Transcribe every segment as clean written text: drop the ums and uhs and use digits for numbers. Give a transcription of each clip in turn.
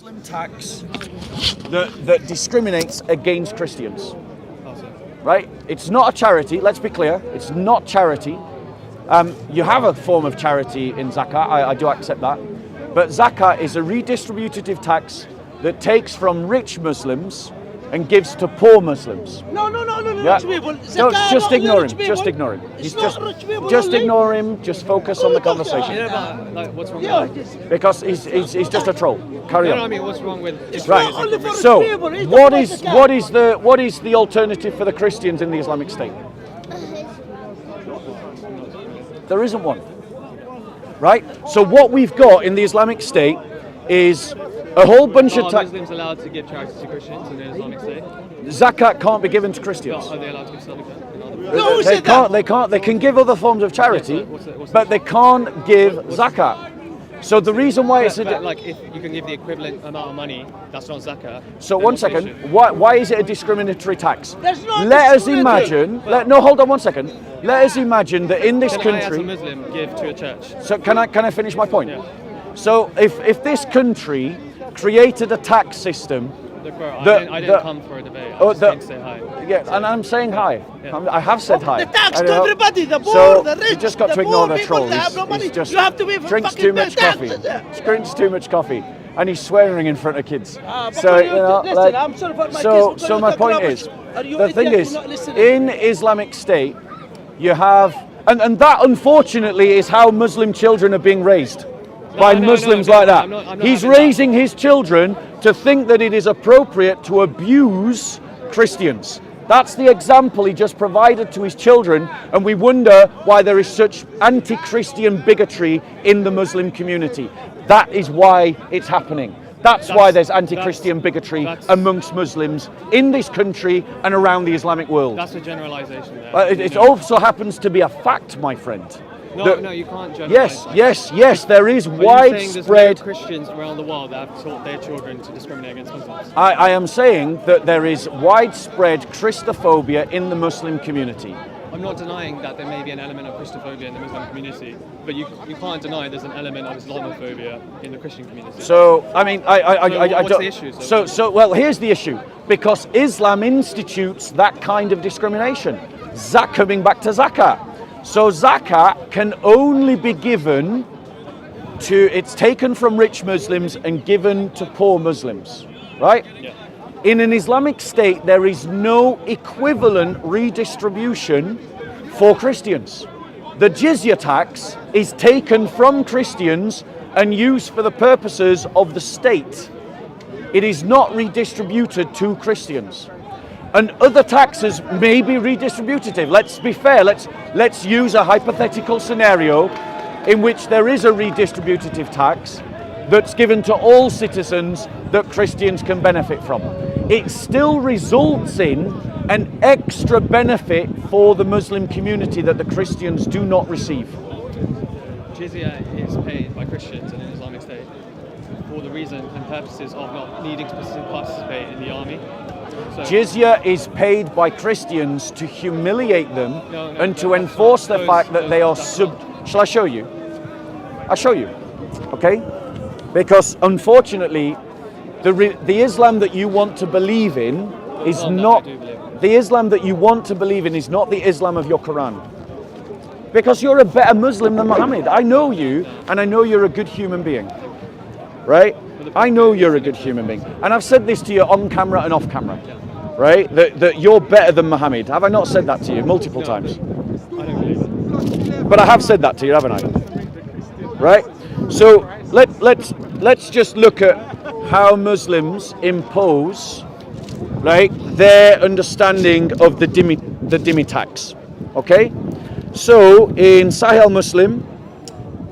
Muslim tax that discriminates against Christians. Right? It's not a charity, let's be clear. It's not charity. You have a form of charity in Zakat, I do accept that. But Zakat is a redistributive tax that takes from rich Muslims and gives to poor Muslims. No, Yeah. rich people. No, Zakat, just not ignore rich him. people. Just ignore him. It's He's not just rich people just only. ignore him. Just focus on the conversation. Yeah, but like, what's wrong Yeah, with that? Because he's just a troll. Carry No, on. no, I mean, what's wrong with Right. only for rich So, people, it's what not is Zakat. what is the alternative for the Christians in the Islamic State? There isn't one. Right? So what we've got in the Islamic State is a whole bunch of Are Muslims allowed to give charity to Christians in the Islamic State? Zakat can't be given to Christians. Are they allowed to give Zakat? No, who They said can't. that? They can give other forms of charity, Yeah, so what's but they can't give zakat. So the reason why it's But like, if you can give the equivalent amount of money, that's not Zakat. so then one what's the second. issue? Why is it a discriminatory tax? There's no Let us discriminatory. imagine. No, hold on one second. Let us imagine that in this Can I, as a country. Muslim, give to a church? So can I finish my point? Yeah. So if this country created a tax system. Look, bro, I The- didn't the- come for a debate. I Oh, just came to say hi. Yeah, and I'm saying hi. Yeah. I have said hi. The tax I to know. everybody, the poor, So the rich, you just got the to ignore poor the people troll. that have no He's money. just You have to pay for drinks fucking too much coffee. taxes. Drinks too much coffee, and he's swearing in front of kids. But So you you know, listen, like, I'm sorry for my so kids, so because my you point talk is, rubbish. Are you the thing idiot? is, You're not listening. in Islamic State, you have, and that unfortunately is how Muslim children are being raised. By no, Muslims no, like that. I'm not He's having that. raising his children to think that it is appropriate to abuse Christians. That's the example he just provided to his children, and we wonder why there is such anti-Christian bigotry in the Muslim community. That is why it's happening. That's why there's anti-Christian bigotry amongst Muslims in this country and around the Islamic world. That's a generalization there. It also happens to be a fact, my friend. No, you can't generalize. Yes, there is Are you saying widespread. there's no Christians around the world that have taught their children to discriminate against Muslims? I am saying that there is widespread Christophobia in the Muslim community. I'm not denying that there may be an element of Christophobia in the Muslim community, but you can't deny there's an element of Islamophobia in the Christian community. So, I mean, I what's don't. the issue? So, well, here's the issue. Because Islam institutes that kind of discrimination. Coming back to zakat. So, zakat can only be given it's taken from rich Muslims and given to poor Muslims, right? Yeah. In an Islamic state, there is no equivalent redistribution for Christians. The jizya tax is taken from Christians and used for the purposes of the state. It is not redistributed to Christians. And other taxes may be redistributive. Let's be fair. Let's use a hypothetical scenario in which there is a redistributive tax that's given to all citizens that Christians can benefit from. It still results in an extra benefit for the Muslim community that the Christians do not receive. Jizya is paid by Christians in an Islamic state for the reason and purposes of not needing to participate in the army. So, Jizya is paid by Christians to humiliate them and to enforce the fact that they are Shall I show you? I'll show you. Okay? Because unfortunately, the Islam that you want to believe in is not the Islam that you want to believe in is not the Islam of your Quran. Because you're a better Muslim than Muhammad. I know you, and I know you're a good human being. Right? I know you're a good human being. And I've said this to you on camera and off camera. Right? That you're better than Muhammad. Have I not said that to you multiple times? I don't believe it. But I have said that to you, haven't I? Right? So let's just look at how Muslims impose, right, their understanding of the dhimmi tax. Okay? So in Sahih Muslim,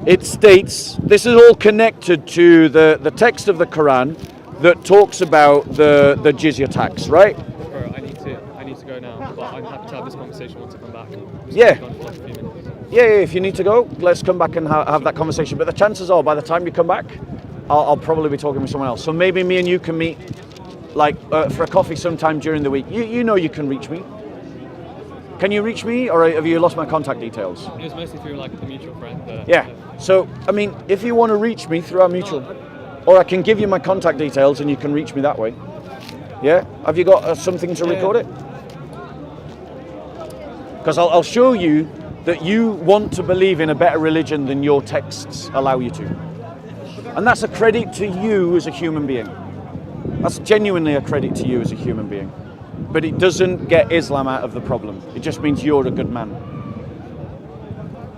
it states, this is all connected to the text of the Quran that talks about the jizya tax, right? Bro, I need to go now, but I'm happy to have this conversation once I come back. Yeah. Gone for like a few minutes. Yeah, if you need to go, let's come back and have that conversation. But the chances are, by the time you come back, I'll probably be talking with someone else. So maybe me and you can meet, like, for a coffee sometime during the week. You know you can reach me. Can you reach me, or have you lost my contact details? It was mostly through like a mutual friend. Yeah. So, I mean, if you want to reach me through our mutual, or I can give you my contact details and you can reach me that way. Yeah? Have you got something to record it? Because I'll show you that you want to believe in a better religion than your texts allow you to. And that's a credit to you as a human being. That's genuinely a credit to you as a human being. But it doesn't get Islam out of the problem. It just means you're a good man.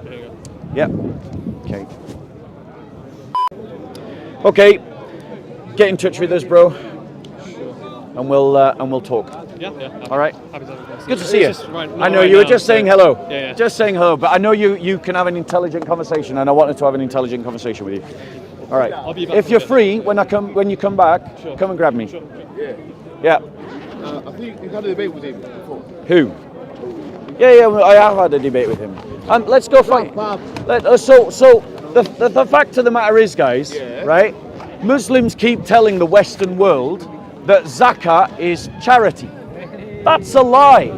There you go. Yeah. Okay. Okay. Get in touch with us, bro. And we'll talk. Yeah. All right. Happy to have a Good to see you. I know right you were now, just saying so- hello. Yeah. Just saying hello. But I know you can have an intelligent conversation, and I wanted to have an intelligent conversation with you. All right. I'll be back If in a you're bit. free when you come back, Sure. come and grab me. Sure. Yeah. I think you've had a debate with him before. Who? Yeah. I have had a debate with him. Let's go find. So the fact of the matter is, guys, right? Muslims keep telling the Western world that Zakat is charity. That's a lie.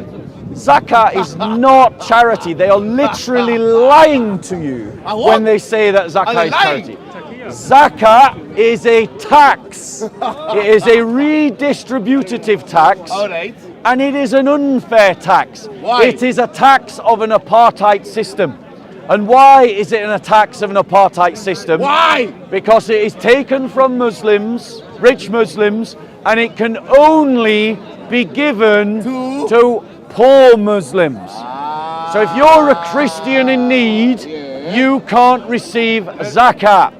Zakat is not charity. They are literally lying to you when they say that Zakat is charity. Zakat is a tax. It is a redistributive tax. All right. And it is an unfair tax. Why? It is a tax of an apartheid system. And why is it an tax of an apartheid system? Why? Because it is taken from Muslims, rich Muslims, and it can only be given to poor Muslims. So if you're a Christian in need, you can't receive zakat.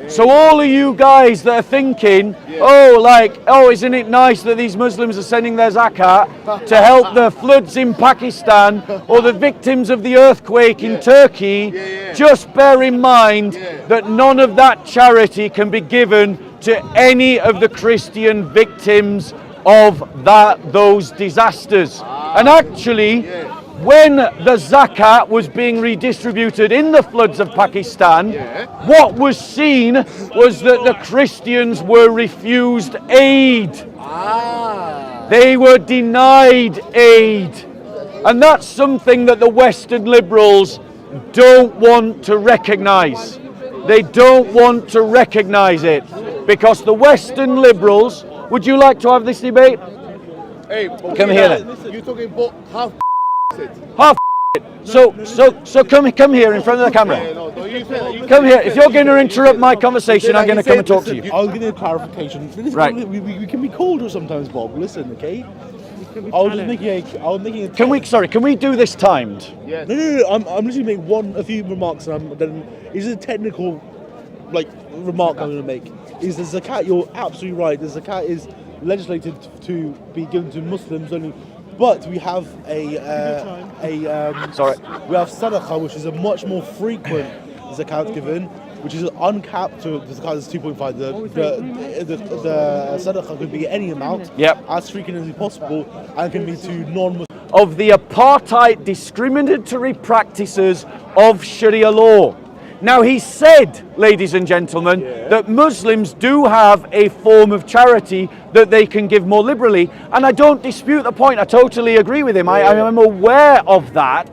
So all of you guys that are thinking, isn't it nice that these Muslims are sending their zakat to help the floods in Pakistan or the victims of the earthquake in Turkey, just bear in mind that none of that charity can be given to any of the Christian victims of those disasters. And actually, when the zakat was being redistributed in the floods of Pakistan, what was seen was that the Christians were refused aid. They were denied aid. And that's something that the Western liberals don't want to recognize. They don't want to recognize it because the Western liberals, would you like to have this debate? Hey, Come here then. You're talking about half it. Half it. So come here in front of the camera. Come here. If you're going to interrupt my conversation, I'm going to come and talk to you. I was getting a clarification. Right. We can be cordial sometimes, Bob. Listen, okay? I was making a. Can we do this timed? Yes. No. I'm literally making a few remarks, and then is a technical, remark I'm going to make. Is the zakat? You're absolutely right. The zakat is legislated to be given to Muslims only, but we have we have sadaqah, which is a much more frequent zakat given, which is uncapped. So the zakat is 2.5. The sadaqah could be any amount, as frequent as possible, and can be to non-Muslims. Of the apartheid discriminatory practices of Sharia law. Now he said, ladies and gentlemen, that Muslims do have a form of charity that they can give more liberally, and I don't dispute the point. I totally agree with him. I am aware of that,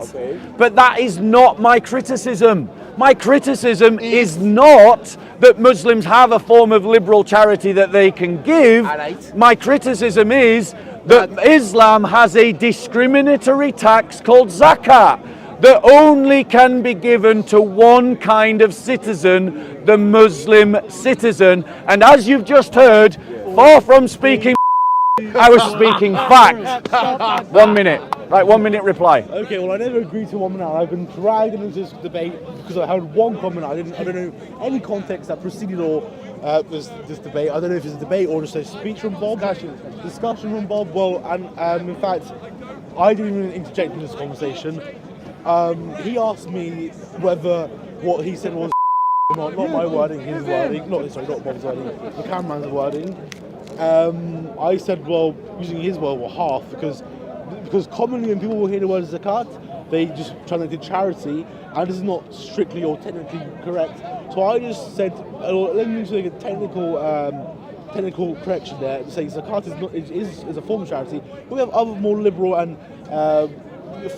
but that is not my criticism. My criticism is not that Muslims have a form of liberal charity that they can give. My criticism is that Islam has a discriminatory tax called zakat that only can be given to one kind of citizen, the Muslim citizen. And as you've just heard, far from speaking I was speaking fact. 1 minute. Right, 1 minute reply. Okay, well I never agreed to 1 minute. I've been dragged into this debate because I had one comment. I don't know any context that preceded or this debate. I don't know if it's a debate or just a speech from Bob. Discussion from Bob. Well, and in fact, I didn't even interject in this conversation. He asked me whether what he said was not my wording, his wording. Not Bob's wording, the cameraman's wording. I said, well, using his word, well, half, because commonly when people will hear the word zakat, they just translate to charity, and this is not strictly or technically correct. So I just said, let me make a technical correction there to say zakat is a form of charity. We have other more liberal and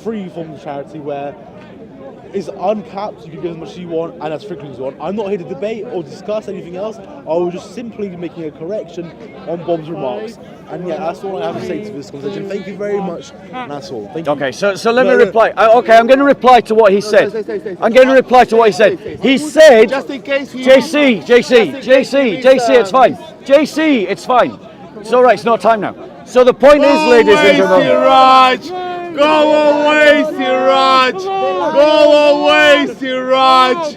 free forms of charity where is uncapped. You can give as much as you want and as frequently as you want. I'm not here to debate or discuss anything else. I was just simply making a correction on Bob's remarks. And yeah, that's all I have to say to this conversation. Thank you very much. And that's all. Thank you. Okay, so let me reply. Okay, I'm going to reply to what he said. I'm going to reply to what he said. He said, Just in case he... JC, it's fine. JC, it's fine. It's all right, it's not time now. So the point is, ladies and gentlemen... Siraj! Go away, Siraj! Go away, Siraj!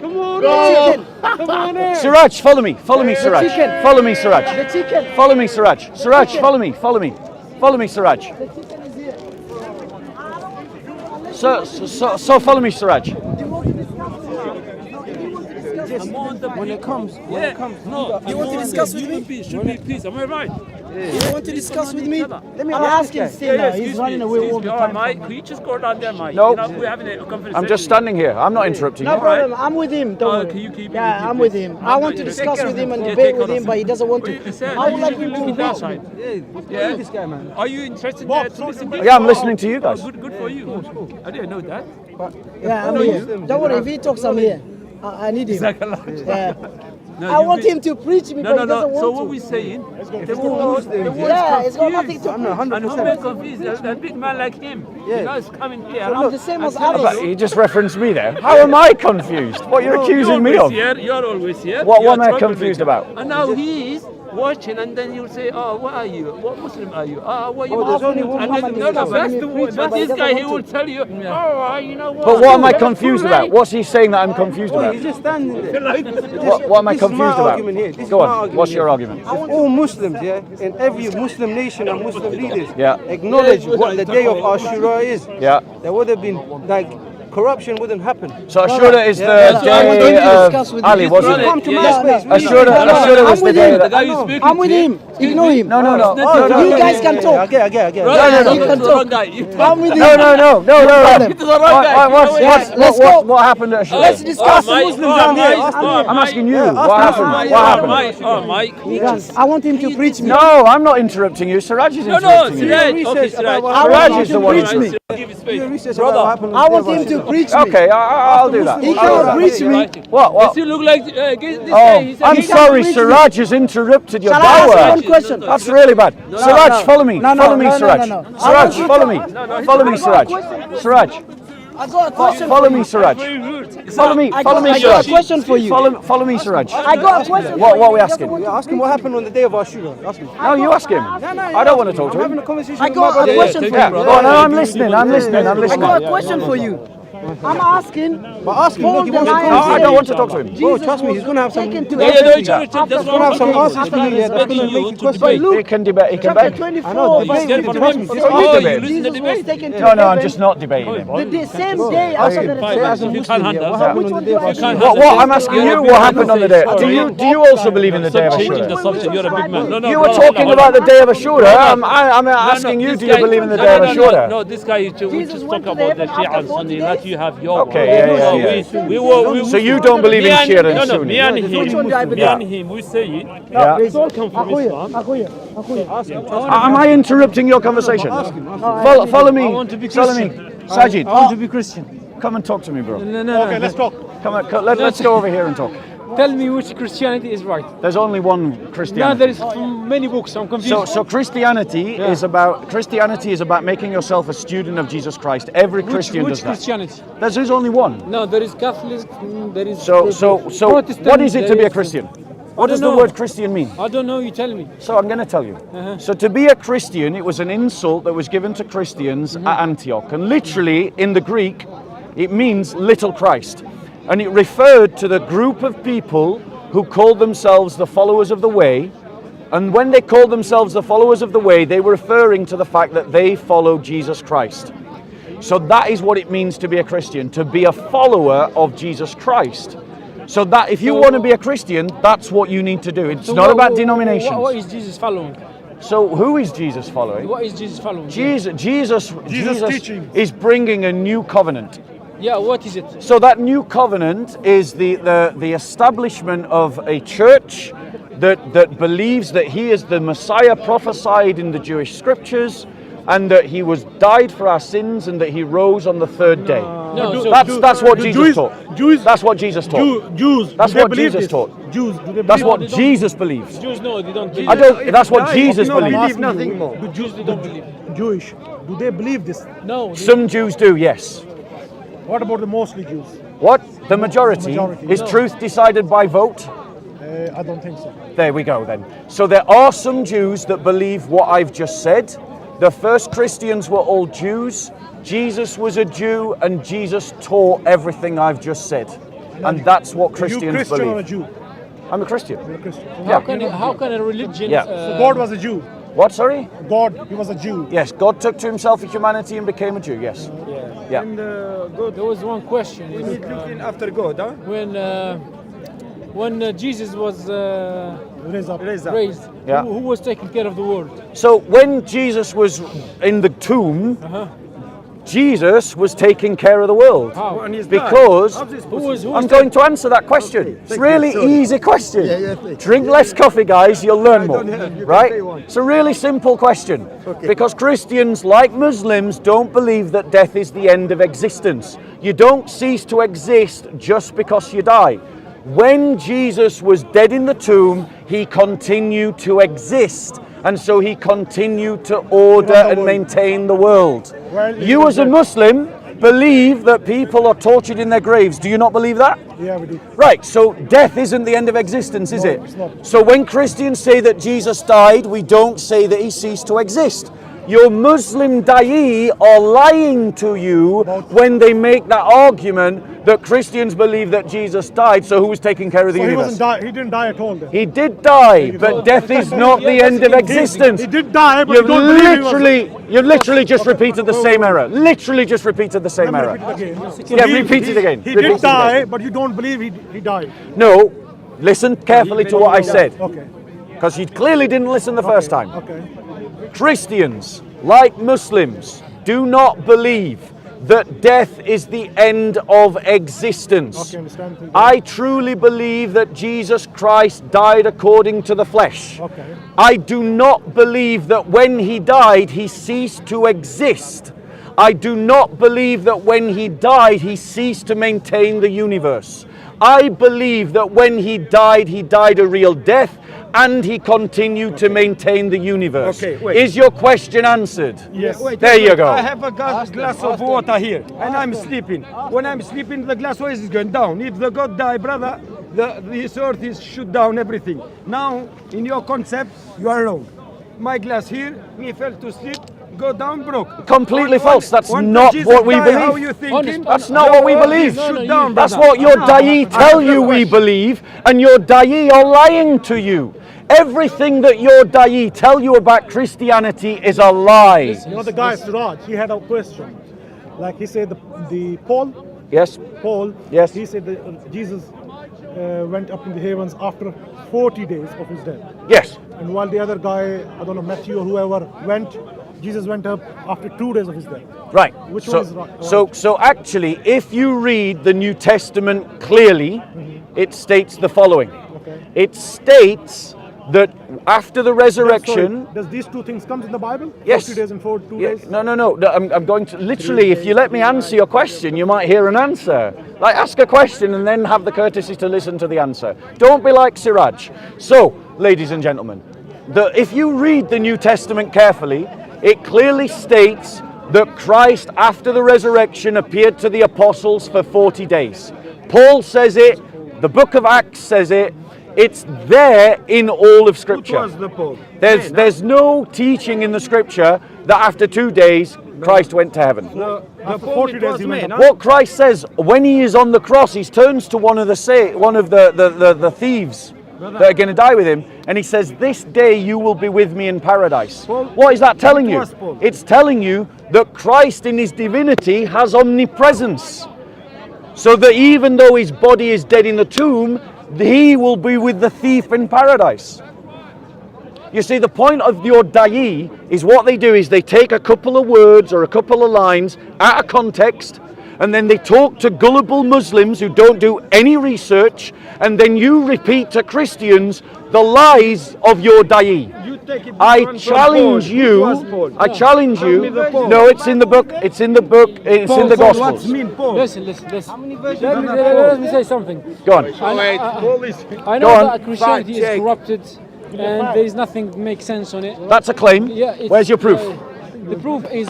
Siraj, follow me, Siraj. Follow me, Siraj. Follow me, Siraj. Siraj, follow me. Follow me, Siraj. So follow me, Siraj. When it comes, no. You want to discuss with me? Should be peace. Am I right? You want to discuss with me? Let me ask him. He's running away all the time. Mike, can you just go down there, Mike? No. You know, we're having a conversation. I'm just standing here. I'm not interrupting No you. problem. I'm with him. Don't Can worry. you keep Yeah, I'm with him. I want to discuss with him and debate with him, but he doesn't want to. I would like him to that vote. side. Yeah, this guy, man. Are you interested to listen to Yeah, I'm listening to you guys. Good for you. I didn't know that. Yeah, I'm here. Don't worry. If he talks, I'm here. I need him. Yeah. No, I want him to preach me, but he doesn't want So to. what we're saying, the Yeah, it's got nothing to do. and who makes confused? A big man like him, you know, is coming here. I'm the same as But others. he just referenced me there. How am I confused? What you're accusing me of? You're always here. What You're am I a confused troublemaker. about? And now he's watching, and then you'll say, "Oh, what are you? What Muslim are you? What you?" there's only one and Muhammad then, no, Islam. that's He the preaches, but but he this guy, doesn't he want will to. tell you, "Oh, you know what?" But what am I That's confused too about? late. What's he saying that I'm confused about? He's just standing there. What am I This is my confused about? argument here. This is Go my on. argument What's your here. argument? If all Muslims, yeah, in every Muslim nation and Muslim leaders Yeah. acknowledge what the day of Ashura is, Yeah. there would have been, like, corruption wouldn't happen. So Ashura is the So I want him day to of discuss with Ali, me. wasn't Come it? to my space. Ashura was the with day him. that... I'm with him. Ignore him. No. You guys can talk. I get. Yeah, you can talk. I'm with him. No. Let's go. What happened at Ashura? Let's discuss. I'm asking you. What happened? What happened? Mike. I want him to preach me. No, I'm not interrupting you. Siraj is No, interrupting you. Siraj. Okay, Siraj. I Siraj want is him the to one. preach me. Give it space. Research about what happened on I the want day of him to Ashura. preach me. Okay, I'll do that. He I'll do cannot that. preach me. What? You look like this Oh, guy. He said I'm he sorry, preach me. Siraj has interrupted your Shall I ask dawah. one question? That's really bad. Siraj, follow me. Follow me, Siraj. no. Siraj, follow me. Follow me, Siraj. Siraj, I got a question. follow me, Siraj. Follow me, I follow me, got a Siraj. question for you. Follow me, Siraj. I got a question. What are we asking? Yeah, ask him what happened on the day of Ashura. Ask him. No, you ask him. I don't want to talk to I'm having him. a conversation I with my got a brother. question for Yeah, you. go on, no, I'm listening. I got a listening. question for you. I'm asking. But ask him, look, he wants to No, I don't want to talk to him. Bro, trust me, he's going to have some... Taken to Yeah, heaven. that's He's going to have some answers for you here that's going to make you question. He can debate, he can Chapter beg. 24. I know, verse debate with him, trust me. 24. Just Oh, you listen to Jesus was debate. taken to No, I'm heaven. just not debating him. The same day after the Say as a resurrection. Muslim, yeah, handle. what happened Which on one the day do of I Ashura? believe? What? I'm asking you what happened on the day. Do you also believe in the day of Changing the Ashura? subject. You're a big man. No, You were talking about the day of Ashura. I'm asking you, do you believe in the day of Ashura? No, this guy is we Jesus just went talk to the about the heaven Shia after and 40 Sunni. days? Let you have your. Okay, yeah. We So you don't believe in Shia and No, Sunni? me and him. Which one do I believe? Me and him. We say it. Yeah. It's all come from Islam. Am I interrupting your conversation? Follow me. Follow me. Sajid. I want to be Christian. Come and talk to me, bro. Okay, let's talk. Come on, let's go over here and talk. Tell me which Christianity is right. There's only one Now there Christianity. is many books. I'm confused. So Christianity is about making yourself a student of Jesus Christ. Every Christian which does that. Christianity? There's only one. No, there is Catholic. There is. So Protestant, what is it to there be a is- Christian? What does the know. word Christian mean? I don't know. You tell me. So I'm going to tell you. So to be a Christian, it was an insult that was given to Christians at Antioch. And literally, in the Greek, it means little Christ. And it referred to the group of people who called themselves the followers of the way. And when they called themselves the followers of the way, they were referring to the fact that they followed Jesus Christ. So that is what it means to be a Christian, to be a follower of Jesus Christ. So that if you want to be a Christian, that's what you need to do. It's not about denominations. What is Jesus following? So who is Jesus following? What is Jesus following? Jesus is bringing a new covenant. Yeah. What is it? So that new covenant is the establishment of a church that believes that he is the Messiah prophesied in the Jewish scriptures, and that he was died for our sins and that he rose on the third day. No, so That's what Jesus Jews, taught. Jews, That's what Jesus taught. Jews. That's do they what believe Jesus this? taught. Jews. Do they That's believe what this? Jesus believes. Jews, no, they don't believe. I don't. That's what Jesus No, I'm believes. asking nothing you, more. Do Jews, They don't believe. Jewish. Do they believe this? No, they, Some Jews do, yes. What about the mostly Jews? What? The majority? Majority. Is No. truth decided by vote? I don't think so. There we go then. So there are some Jews that believe what I've just said. The first Christians were all Jews. Jesus was a Jew and Jesus taught everything I've just said. And that's what Are you Christians Christian or a believe. Jew? I'm a Christian. You're a Christian. So Yeah. how can a religion? Yeah. So God was a Jew. What, sorry? God, he was a Jew. Yes, God took to himself humanity and became a Jew, yes. Yeah. And God, There was one question. we need looking after God, huh? When Jesus was Raise up. Raise up. raised, Yeah. who was taking care of the world? So when Jesus was in the tomb, Jesus was taking care of the world. How? And he's Because died. How's this Who possible? was I'm going to answer that question. Okay, It's thank really you, sorry. easy question. Yeah, please. Drink less coffee, guys, you'll learn I more. don't have. You can Right? pay one. It's a really simple question. Okay. Because Christians, like Muslims, don't believe that death is the end of existence. You don't cease to exist just because you die. When Jesus was dead in the tomb, he continued to exist. And so he continued to order and maintain the world. Well, You as a Muslim believe that people are tortured in their graves. Do you not believe that? Yeah, we do. Right, so death isn't the end of existence, is No, it? it's not. So when Christians say that Jesus died, we don't say that he ceased to exist. Your Muslim da'i are lying to you when they make that argument that Christians believe that Jesus died, so who was taking care of the So he universe? he didn't die at all then. He did die, but death is not the end of existence. He did die, but You've you don't believe he was. you literally just repeated the same error. Literally just repeated the same Let me error. repeat it again. So Yeah, repeat it again. He Repeat did it again. die, but you don't believe he died. No, listen carefully to what I said, Okay. because you clearly didn't listen the first time. Okay. Christians, like Muslims, do not believe that death is the end of existence. Okay, understand. Thank you. I truly believe that Jesus Christ died according to the flesh. Okay. I do not believe that when he died, he ceased to exist. I do not believe that when he died, he ceased to maintain the universe. I believe that when he died a real death, and he continued to maintain the universe. Okay, wait. Is your question answered? Yes. Wait, There you wait. go. I have a glass of water here, and I'm sleeping. When I'm sleeping, the glass always is going down. If the God die, brother, this earth is shoot down everything. Now, in your concept, you are wrong. My glass here, me fell to sleep, go down, broke. Completely When- false. That's when not Jesus what we die, believe. How you thinking? That's not what we Your earth believe. is No, shoot no, down, you- That's brother. what your da'i I tell have you a we question. believe, and your da'i are lying to you. Everything that your da'i tell you about Christianity is a lie. You know the guy Siraj, he had a question. Like he said, the Paul, Yes? Yes. he said that Jesus went up in the heavens after 40 days of his death. Yes. And while the other guy, I don't know, Matthew or whoever went, Jesus went up after 2 days of his death. Right. Which so, one is right? so actually, if you read the New Testament clearly, it states the following. Okay. It states that after the resurrection, Does these two things come in the Bible? Yes. 40 days and 2 Yeah, days? no. I'm going to literally. If you let me answer your question, you might hear an answer. Like ask a question and then have the courtesy to listen to the answer. Don't be like Siraj. So, ladies and gentlemen, if you read the New Testament carefully, it clearly states that Christ, after the resurrection, appeared to the apostles for 40 days. Paul says it. The Book of Acts says it. It's there in all of Scripture. What was the Pope? There's no teaching in the Scripture that after 2 days Christ went to heaven. The After Pope 40 it days was he went man, up. huh? What Christ says when he is on the cross, he turns to one of the thieves that are going to die with him, and he says, "This day you will be with me in paradise." Paul, What is that telling what you? was Paul? It's telling you that Christ in his divinity has omnipresence, so that even though his body is dead in the tomb, he will be with the thief in paradise. You see, the point of your da'i is what they do is they take a couple of words or a couple of lines out of context, and then they talk to gullible Muslims who don't do any research, and then you repeat to Christians the lies of your da'i. You take it I from challenge Paul. you. Who was Paul? I challenge Tell me you. the Paul. No, it's in the book. It's in the book. It's in the Paul, Gospels. What's mean Paul? Listen. Let me say something. Go on. I Go know on. that Christianity is corrupted, and there is nothing makes sense on it. That's a claim. Yeah, it's, Where's your proof? The proof is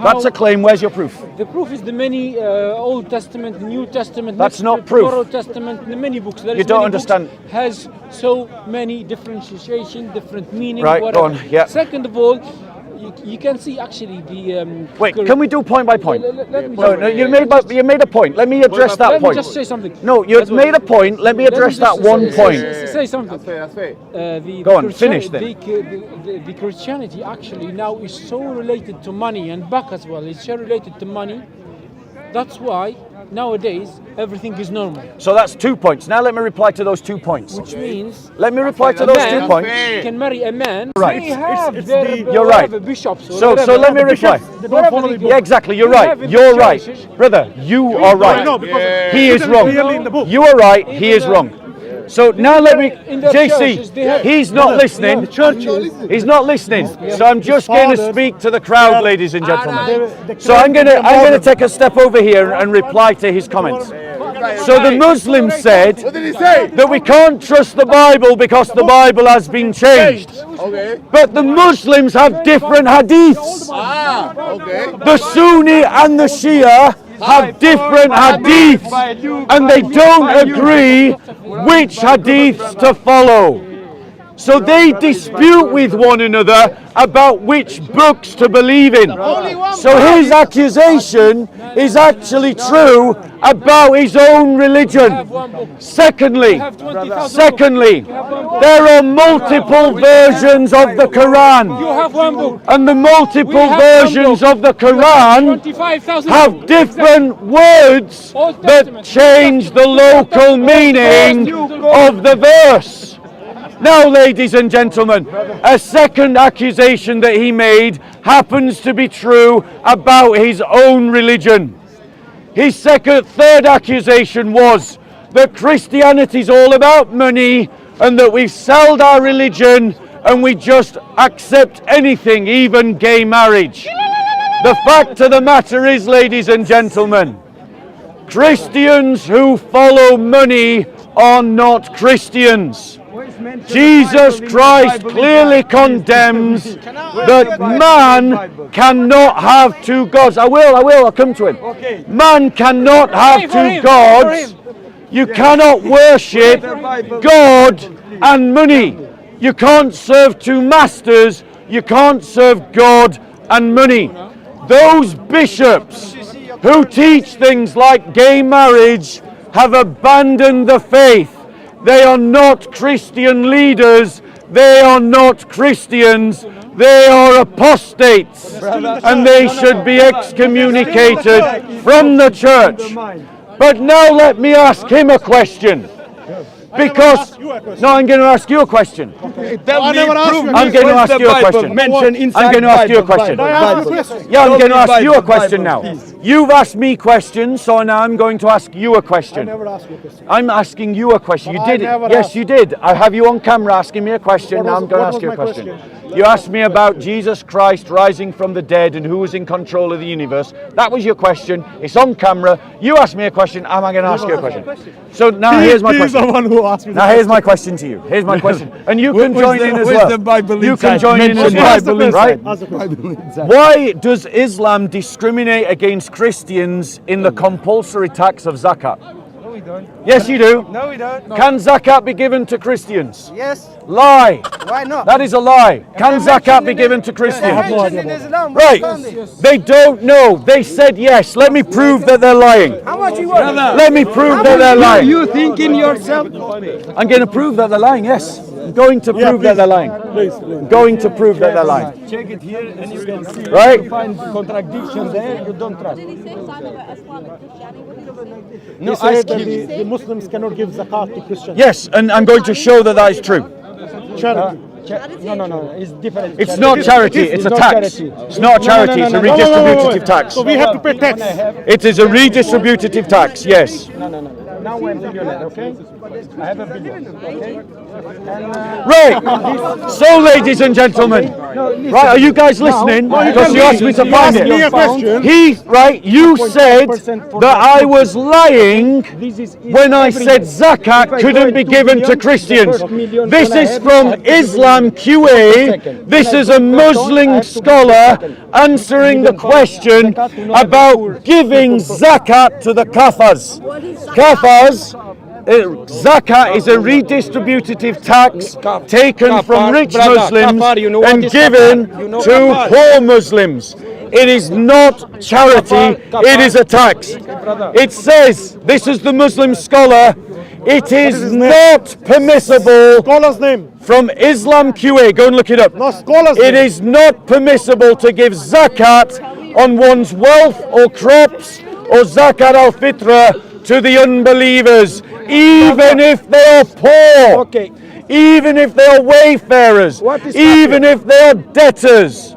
That's a claim. Where's your proof? The proof is the many Old Testament, New Testament, That's next not to proof. Old Testament, the many books. You don't understand. Has so many differentiation, different meaning. Right, whatever. go on, yeah. Second of all, you can see actually the. Wait, can we do point by point? Let me No, you made a point. Let me address that Let me point. just say something. No, you made a point. Let me address that one point. Say something. Go on, finish then. The Christianity actually now is so related to money, and back as well. It's so related to money. That's why nowadays everything is normal. So that's 2 points. Now let me reply to those 2 points. Which means Let me reply to those 2 points. can marry a man. Right. They have You're right. bishops. Or So whatever. let me reply. Yeah, exactly. You're right. You're right, brother. You are right. He is wrong. You are right. He is wrong. So now let me, In the churches, they JC, have- he's not listening. He's not listening. So I'm just going to speak to the crowd, ladies and gentlemen. So I'm going to take a step over here and reply to his comments. So the Muslims said that we can't trust the Bible because the Bible has been changed. But the Muslims have different hadiths. The Sunni and the Shia have different hadiths, and they don't agree which hadiths to follow. So they dispute with one another about which books to believe in. So his accusation is actually true about his own religion. Secondly, there are multiple versions of the Quran. You have one book. And the multiple have versions one of the Quran 25,000 have different words Old that Testament. change the local meaning of the verse. Now, ladies and gentlemen, a second accusation that he made happens to be true about his own religion. His third accusation was that Christianity is all about money and that we've sold our religion and we just accept anything, even gay marriage. The fact of the matter is, ladies and gentlemen, Christians who follow money are not Christians. Jesus Christ clearly condemns that man cannot have two gods. I'll come to him. Man cannot have two gods. You cannot worship God and money. You can't serve two masters. You can't serve God and money. Those bishops who teach things like gay marriage have abandoned the faith. They are not Christian leaders. They are not Christians. They are apostates. And they should be excommunicated from the church. But now let me ask him a question. Because, no, I'm going to ask you a question. I'm going to ask you a question. I'm going to ask you a question. Yeah, I'm going to ask you a question now. You've asked me questions, so now I'm going to ask you a question. I'm asking you a question. You did it. Yes, you did. I have you on camera asking me a question. Now I'm going to ask you a question. You asked me about Jesus Christ rising from the dead and who was in control of the universe. That was your question. It's on camera. You asked me a question. I'm going to ask you a question. So now here's my question. Now here's my question to you. Here's my question. And you can join in as well. You can join in as well. Right? Why does Islam discriminate against Christians in the compulsory tax of Zakat? No, we don't. Yes, you do. No, we don't. Can Zakat be given to Christians? Yes. Lie. Why not? That is a lie. Can Zakat be given to Christians? Right. They don't know. They said yes. Let me prove that they're lying. How much you want? Let me prove that they're lying. You think in yourself? I'm going to prove that they're lying, yes. I'm going to prove that they're lying. I'm going to prove that they're lying. Check it here and you can see. Right? You find contradiction there, you don't trust. Did he say something about Islamic Christianity? What did he say? No, He said that the Muslims cannot give zakat to Christians. yes, and I'm going to show that that is true. Charity. No, it's different. It's not charity, it's a tax. It's not a charity, it's a redistributive tax. So we have to pay tax. It is a redistributive tax, yes. Now I'm millionaire, okay? I have a billion, okay? Right. So, ladies and gentlemen, right? Are you guys listening? Because you asked me to find me a it. question. You said that I was lying when I said zakat couldn't be given to Christians. This is from Islam QA. This is a Muslim scholar answering the question about giving zakat to the kafars. Kafars, zakat is a redistributive tax taken from rich Muslims and given to poor Muslims. It is not charity, it is a tax. It says, this is the Muslim scholar, it is not permissible. Scholar's name. From Islam QA, go and look it up. No, scholar's It name. is not permissible to give zakat on one's wealth or crops or zakat al-fitra to the unbelievers, even if they are poor, Okay. even if they are wayfarers, even if they are debtors.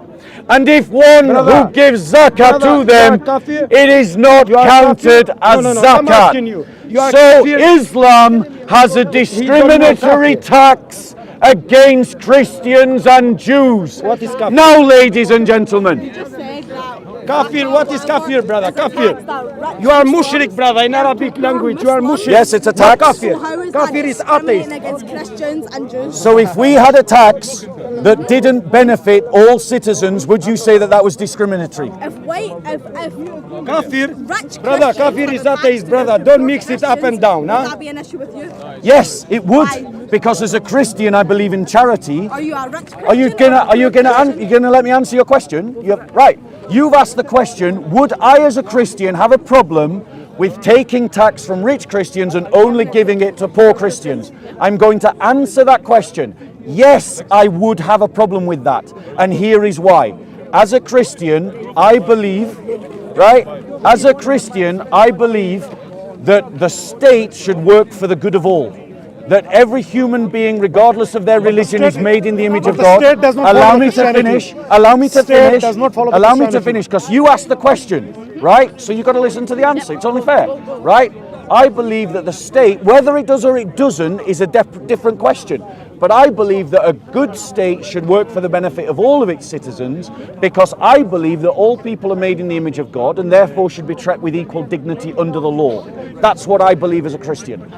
And if one who gives zakat to them, it is not counted as zakat. So Islam has a discriminatory tax against Christians and Jews. What is kafir? Now, ladies and gentlemen, Just said that. Kafir, what is kafir, brother? It's a Kafir. tax that You are rich mushrik, Muslims- brother, in Arabic language. You are mushrik. yes, it's a Not tax. kafir. So how is Kafir that is discriminating atheist. against Christians and Jews? So if we had a tax that didn't benefit all citizens, would you say that that was discriminatory? If Kafir, rich brother, Christians kafir had is a tax atheist, to brother. give Don't poor mix it up and Christians, down, would huh? that be an issue with you? Yes, it would, Why? because as a Christian, I believe in charity. Are you a rich Christian? Are you gonna let me answer your question? Right. You've asked the question, would I as a Christian have a problem with taking tax from rich Christians and only giving it to poor Christians? I'm going to answer that question. Yes, I would have a problem with that. And here is why. As a Christian, I believe, right? As a Christian, I believe that the state should work for the good of all. That every human being, regardless of their religion, is made in the image of the God. state does not Allow follow me to Christianity. finish. Allow me to State finish. does not follow Allow me to Christianity. finish, because you asked the question, right? So you've got to listen to the answer. It's only fair, right? I believe that the state, whether it does or it doesn't, is a different question. But I believe that a good state should work for the benefit of all of its citizens, because I believe that all people are made in the image of God and therefore should be treated with equal dignity under the law. That's what I believe as a Christian.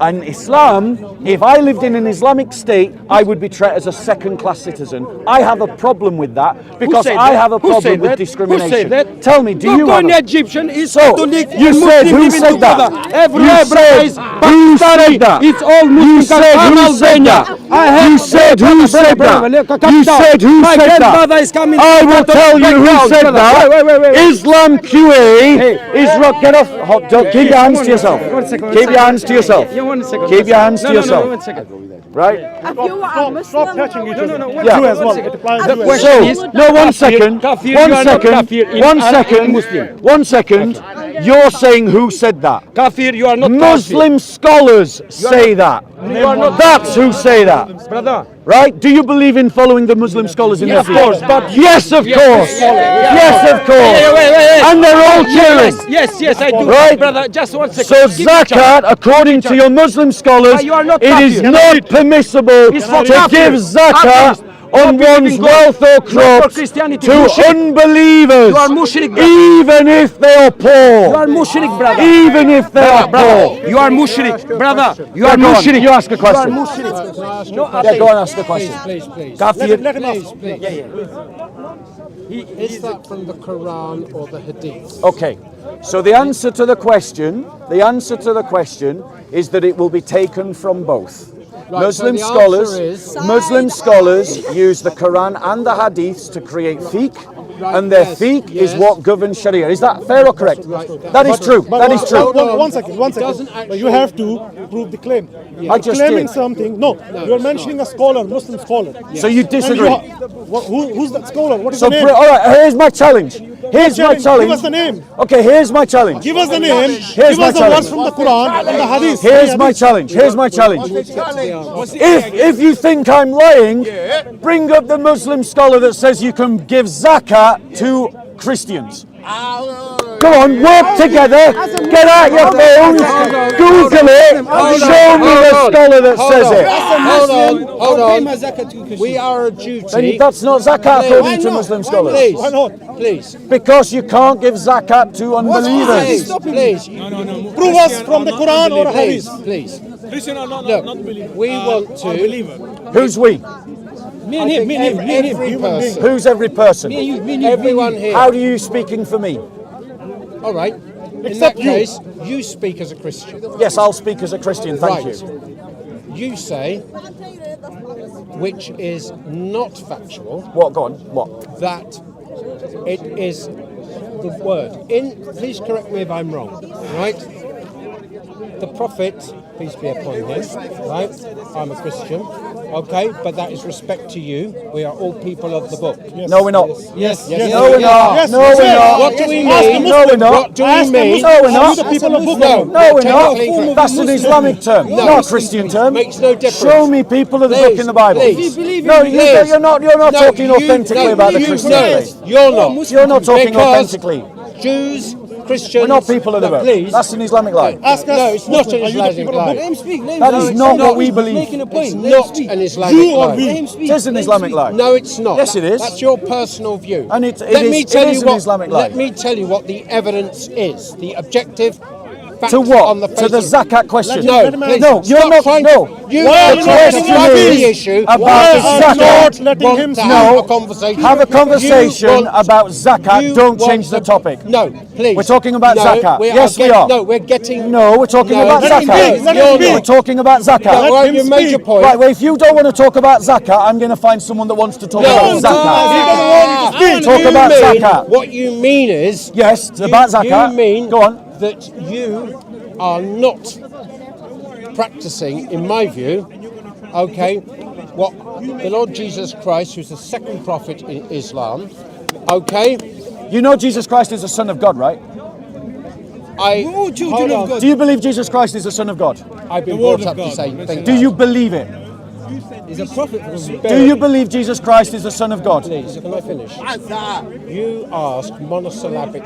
And Islam, if I lived in an Islamic state, I would be treated as a second-class citizen. I have a problem with that because said I that? have a Who problem said with that? discrimination. Who said that? Tell me, do you have Only a... Egyptian is So, Catholic you and said, Muslim who living said together. that? Every You brother said, is who said that? It's all Muslim. You said, who said that? You said, who said that? You said, who My said that? grandmother is coming. I will tell you who said that. Wait. Islam QA is get off. Keep your hands to yourself. Keep your hands to yourself. Yeah, 1 second. Keep your hands to No, yourself. 1 second. Right? If you were a Muslim, Stop touching each other. Yeah. You as well. It applies The to you as question well. is, No, one Kafir, second. Kafir, you One are not second. Kafir in One Arab second. Muslim. 1 second. You're saying who said that? Kafir, you are not Muslim scholars say that. You are not That's who say that. brother. Right? Do you believe in following the Muslim scholars in Yes, their of field? course, but Yes, of course. Yes, of course. Wait. And they're all killing. Yes, I do. Right? Brother, just 1 second. So Give me a chance. zakat, according to your Muslim scholars, But you are not it is kafir. not permissible It's for to kafir. give zakat Atheist. on Not one's believing God. wealth or Not for crops Christianity. to Mushrik. unbelievers, You are mushrik, brother. even if they are poor. You are mushrik, brother. Even if they are poor. You are mushrik, brother. You Yeah, are go on. mushrik. You ask a question. You are mushrik. No, Yeah, go and ask the question. Please. Kafir. Let him ask. Is that from the Quran or the Hadith? Okay. So the answer to the question is that it will be taken from both. Right, Muslim so the scholars, answer is- Muslim scholars use the Quran and the Hadiths to create fiqh, Right, and their yes, fiqh is yes. what governs Sharia. Is that fair or correct? That is true. But That is true. One second. doesn't But you have to prove the claim. I just claiming did. something. No, you're mentioning a scholar, Muslim scholar. So you And disagree. who's that scholar? What is So the name? all right, here's my challenge. Here's my challenge. Give us the name. Okay, here's my challenge. Give us the name. Here's Give my us the challenge. words from the Quran and the Hadith. Here's my challenge. Here's my challenge. If you think I'm lying, bring up the Muslim scholar that says you can give zakat to Christians. Go on, work together. Get out your phones. Google it. Show me the scholar that says it. Hold on. We are a duty. And that's not zakat according to Muslim scholars. Please, please. Because you can't give zakat to unbelievers. Please. Prove us from the Quran or Hadith. Please. Look, We want to. Who's we? me and him, Every person. Who's every person? Everyone here. How are you speaking for me? All right. In that case, you speak as a Christian. Yes, I'll speak as a Christian, thank Right. you. You say, which is not factual, What, go on, what? that it is the word. Please correct me if I'm wrong, right? The Prophet, peace be upon him, right? I'm a Christian, okay? But that is respect to you. We are all people of the book. No, we're not. Yes. No, we're not. No, we're not. What do we Ask the mean? No, we're not. What do we mean? No, we're not. The people of book. No, No, we're not. technically- That's an Islamic term, not a Christian term. Makes no difference. Show me people of the book in the Bible. Please. No, Please. you're not No, talking you- authentically no, about the you- Christian no, faith. You're not. You're not talking Because authentically. Jews, Christians. We're not people of the no, book. Please. That's an Islamic lie. Ask us. No, it's not Muslim, an are you the Islamic people of lie. book? Let him speak. That is not what we believe. Making a point. It's Let him not speak. an Islamic You or lie. we? Let him speak. It is an Islamic lie. No, it's not. Yes, it is. That's your personal view. And it Let me is tell you an what. Islamic lie. Let me tell you what the evidence is. The objective. Fact To what? On the To the face of- zakat question? No, please. No, you're Stop not. trying- No. You Why are are The you trying to question rub the is issue. about Why the are zakat. you not letting want him to speak? have No. a conversation? Have a conversation You want- about zakat. you Don't want change the to- topic. No, please. We're talking about No, zakat. Yes, we are. No, we're getting. No, we're talking about Let him zakat. speak, let him You're speak. We're not. talking about zakat. Yeah, well, him you made your speak. point. Right, well, if you don't want to talk about zakat, I'm going to find someone that wants to talk about zakat. Talk You about mean- zakat. What you mean is. Yes, it's about zakat. You mean Go on. that you are not practicing, in my view, okay, what the Lord Jesus Christ, who's the second prophet in Islam, okay, You know Jesus Christ is the Son of God, right? Children of God. Do you believe Jesus Christ is the Son of God? I've been brought up to say things. Do you believe it? He's a prophet from Do you believe Jesus Christ is the Son of God? Please, can I finish? You ask monosyllabic,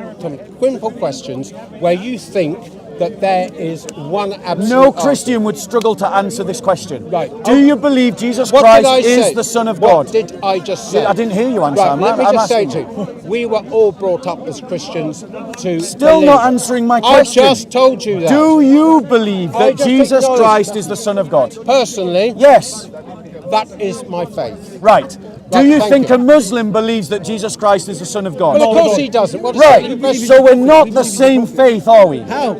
simple questions where you think that there is one absolute No answer. Christian would struggle to answer this question. Right. Do you believe Jesus What did I Christ say? is the Son of What God? did I just say? I didn't hear you answer. Right, let me I'm just say asking to you, we were all brought up as Christians to Still believe. not answering my question. I just told you that. Do you believe I that just Jesus acknowledged Christ that. is the Son of God? Personally, Yes. that is my faith. Right. Do Right, you thank think you. a Muslim believes that Jesus Christ is the Son of God? Well, of course he doesn't. What does Right. that So we're not the same faith, are we? How?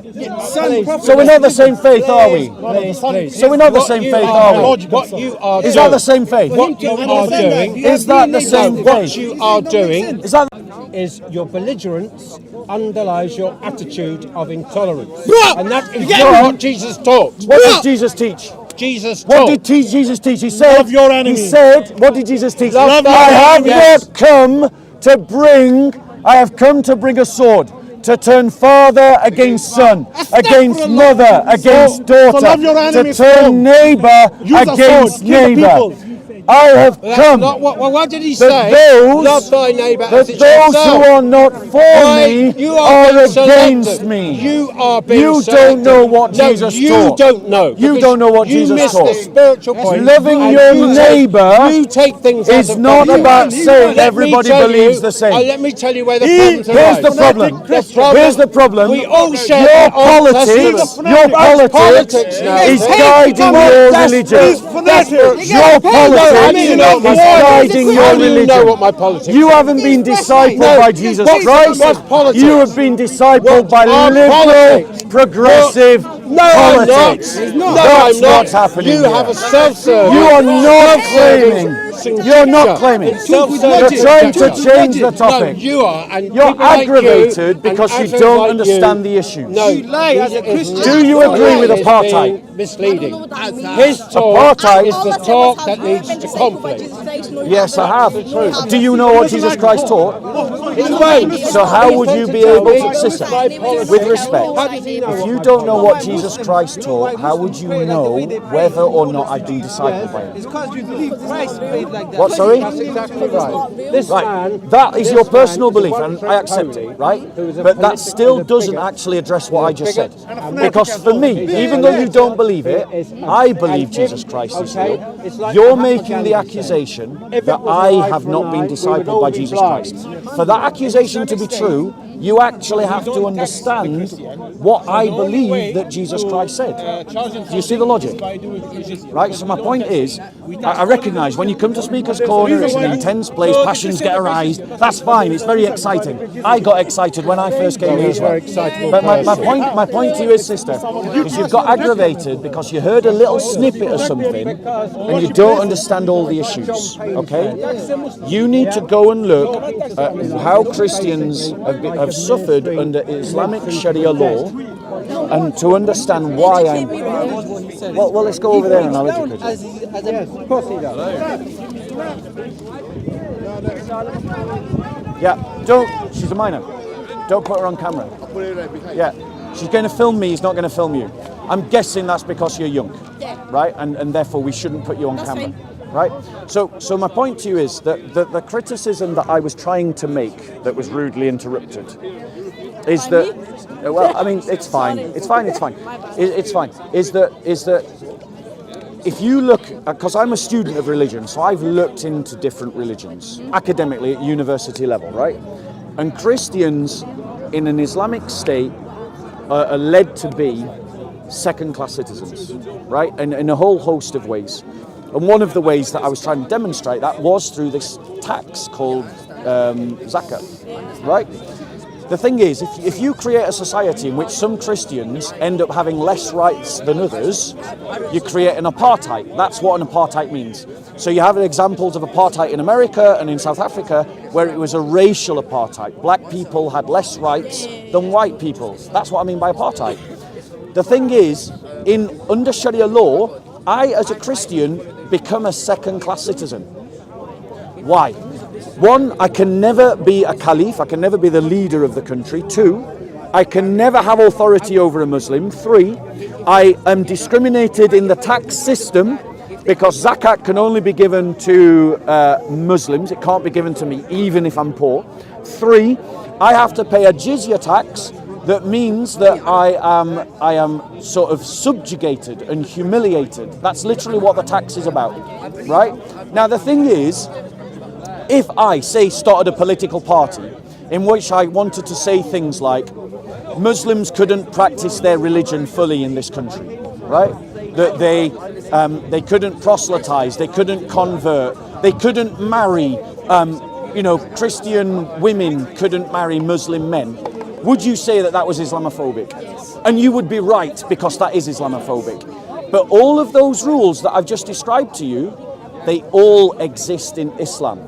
So we're not the same faith, are we? Please. So we're not the What same you faith, are are doing- What you are we? Is doing. that the same faith? What you are doing Is that the same what faith? you are doing Is that is your belligerence underlies your attitude of intolerance. And that is not what Jesus taught. what did Jesus teach? Jesus What taught. did Jesus teach? He said, Love your enemies. He said, what did Jesus teach? Love thy I have enemies. not come to bring, I have come to bring a sword, to turn father against son, against mother, against daughter, love your to enemies, turn neighbor Use a sword, against kill the neighbor. people. I have That's come not what. Well, what did he that say? those- Love thy neighbour that as it's those yourself. who are not for Why, me you are being against selective. me. You are being You selective. don't know what No, Jesus you taught. don't know. You because don't know what you Jesus missed taught. the spiritual point. Loving and your you take- neighbour you take things out It's of not context. about saying Let me everybody tell believes you- the same. Let me tell you where the Here's problems arise. the problem. Here's the problem. We all share Your the Old politics, Testament. your That's politics now. is Hey, guiding come on, your that's- religion. that's- Your How do politics you know is my guiding your How do you know religion. what my politics You are? haven't been discipled No, by Jesus what's Christ. politics? You have been discipled What by are liberal, politics? progressive No, I'm not. politics. No, That's I'm not. what's happening You here. have a self-serving. You are not self-serving claiming. signature. You're not claiming. It's self-serving You're trying to signature. change the topic. No, you are. And You're people like aggravated you because and you others don't like understand you, the issues. No, You lie as a he is Christian. Do you agree with he is apartheid? being misleading. Apartheid. His talk Apartheid- is the talk that leads to conflict. Yes, I have. Do you know what Jesus Christ taught? So how would you be able to, sister, with respect, if you don't know what Jesus Christ taught, how would you know whether or not I've been discipled by him? It's because you believe Christ made like that. What, sorry? That's exactly right. This Right, man, that is this your man personal is a belief, and I accept one-trick it, right? who is a But that political still doesn't bigot. actually address what I just said. Bigot. Because for me, even though you don't believe it, I believe Jesus Christ is real. You're making the accusation that I have not been discipled by Jesus Christ. For that accusation to be true, you actually have to understand what I believe that Jesus Christ said. Do you see the logic? Right, so my point is, I recognise when you come to Speaker's Corner, it's an intense place, passions get aroused. That's fine, it's very exciting. I got excited when I first came here as well. But my point to you is, sister, is you've got aggravated because you heard a little snippet of something and you don't understand all the issues, okay? You need to go and look at how Christians have suffered under Islamic Sharia law and to understand why I'm... Well, let's go over there and I'll educate you. Yes, of course he does. Yeah, don't... She's a minor. Don't put her on camera. Yeah, she's going to film me, he's not going to film you. I'm guessing that's because you're young, right? And therefore we shouldn't put you on camera. Right? So my point to you is that the criticism that I was trying to make that was rudely interrupted is that, well, I mean, it's fine. It's fine. Is that if you look, because I'm a student of religion, so I've looked into different religions, academically at university level, right? And Christians in an Islamic state are led to be second-class citizens, right? And in a whole host of ways. And one of the ways that I was trying to demonstrate that was through this tax called Zakat, right? The thing is, if you create a society in which some Christians end up having less rights than others, you create an apartheid. That's what an apartheid means. So you have examples of apartheid in America and in South Africa where it was a racial apartheid. Black people had less rights than white people. That's what I mean by apartheid. The thing is, under Sharia law, I, as a Christian, become a second-class citizen. Why? One, I can never be a caliph, I can never be the leader of the country. Two, I can never have authority over a Muslim. Three, I am discriminated in the tax system because zakat can only be given to Muslims, it can't be given to me even if I'm poor. Three, I have to pay a jizya tax. That means that I am sort of subjugated and humiliated. That's literally what the tax is about, right? Now the thing is, if I, say, started a political party in which I wanted to say things like Muslims couldn't practice their religion fully in this country, right? That they couldn't proselytize, they couldn't convert, they couldn't marry, Christian women couldn't marry Muslim men. Would you say that that was Islamophobic? Yes. And you would be right, because that is Islamophobic. But all of those rules that I've just described to you, they all exist in Islam.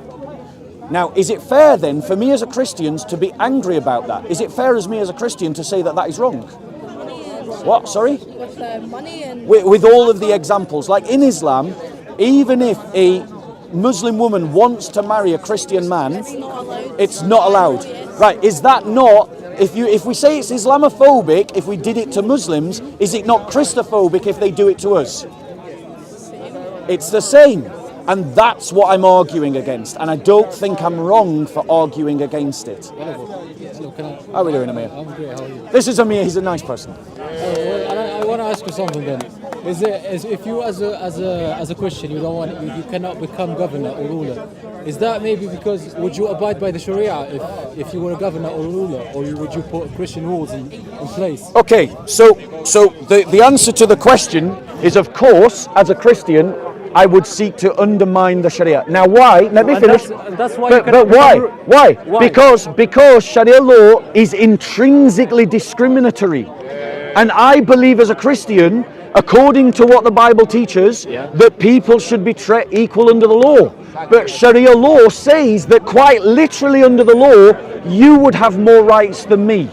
Now, is it fair then for me as a Christian to be angry about that? Is it fair as me as a Christian to say that that is wrong? What, sorry? With money and... With all of the examples. Like in Islam, even if a Muslim woman wants to marry a Christian man, it's not allowed. Right, is that not... If we say it's Islamophobic, if we did it to Muslims, is it not Christophobic if they do it to us? It's the same. And that's what I'm arguing against. And I don't think I'm wrong for arguing against it. How are we doing, Amir? I'm great, how are you? This is Amir, he's a nice person. I want to ask you something then. If you as a Christian, you cannot become governor or ruler, is that maybe because would you abide by the Sharia if you were a governor or ruler, or would you put Christian rules in place? Okay, so the answer to the question is, of course, as a Christian, I would seek to undermine the Sharia. Now, why? Let me finish. That's why. But why? Why? Because Sharia law is intrinsically discriminatory, and I believe as a Christian, according to what the Bible teaches, that people should be treated equal under the law. But Sharia law says that quite literally under the law, you would have more rights than me.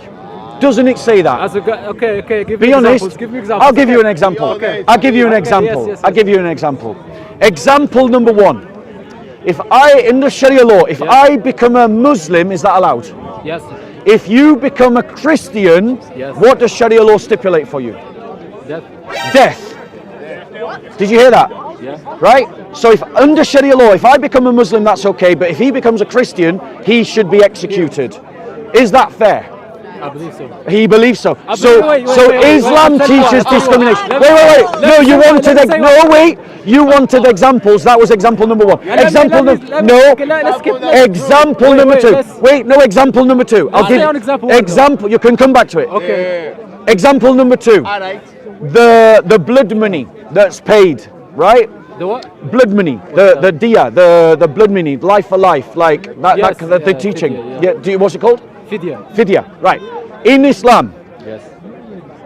Doesn't it say that? Okay. Give me examples. I'll give you an example. I'll give you an example. I'll give you an example. Example number one. If in the Sharia law, if I become a Muslim, is that allowed? Yes. If you become a Christian, Yes. what does Sharia law stipulate for you? Death. Death. Did you hear that? Yeah. Right? So if under Sharia law, if I become a Muslim, that's okay, but if he becomes a Christian, he should be executed. Is that fair? I believe so. He believes so. Wait, So Islam wait, teaches wait, discrimination. wait, Wait. No, you wanted you wanted examples. That was example number one. Example number two. Wait, no, example number two. I'll give example. You can come back to it. Okay. Example number two. All right. The blood money that's paid, right? The what? Blood money, the diya, the blood money, life for life, like that, Yes, the teaching. fidya, What's it called? Fidya. Fidya, right. In Islam, Yes.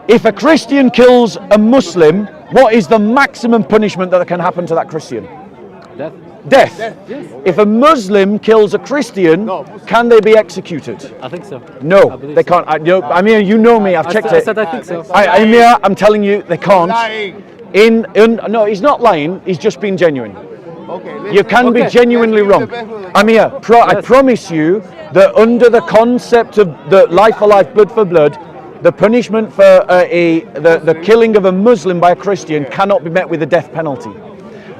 if a Christian kills a Muslim, what is the maximum punishment that can happen to that Christian? Death. Death. Yes. If a Muslim kills a Christian, can they be executed? I think so. No, I believe they so. can't. I mean, you know me. I've checked I it. said I think so. Amir, I'm telling you, they can't. Lying. No, he's not lying. He's just being genuine. Okay. You can be genuinely wrong. Amir, I promise you that under the concept of the life for life, blood for blood, the punishment for the killing of a Muslim by a Christian cannot be met with a death penalty.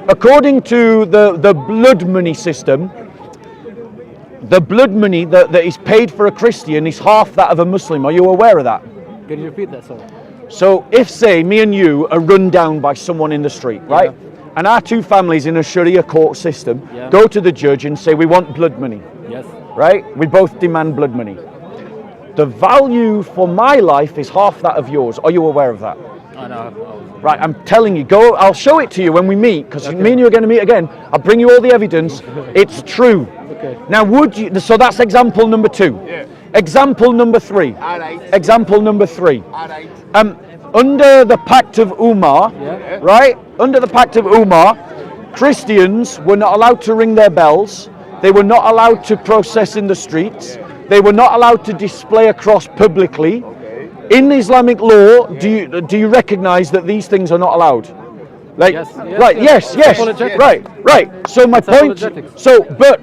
According to the blood money system, the blood money that is paid for a Christian is half that of a Muslim. Are you aware of that? Can you repeat that, sorry? So if, say, me and you are run down by someone in the street, right? And our two families in a Sharia court system go to the judge and say, we want blood money, Yes. right? We both demand blood money. The value for my life is half that of yours. Are you aware of that? I know. Right, I'm telling you, I'll show it to you when we meet, because me and you are going to meet again. I'll bring you all the evidence. It's true. Okay. Now, so that's example number two. Yeah. Example number three. All right. Example number three. All right. Under the Pact of Umar, Yeah. right? Under the Pact of Umar, Christians were not allowed to ring their bells. They were not allowed to process in the streets. They were not allowed to display a cross publicly. In Islamic law, do you recognize that these things are not allowed? Like, Yes, yes, right? yes. Yes. Apologetic. Right. So my point. apologetic. So, but,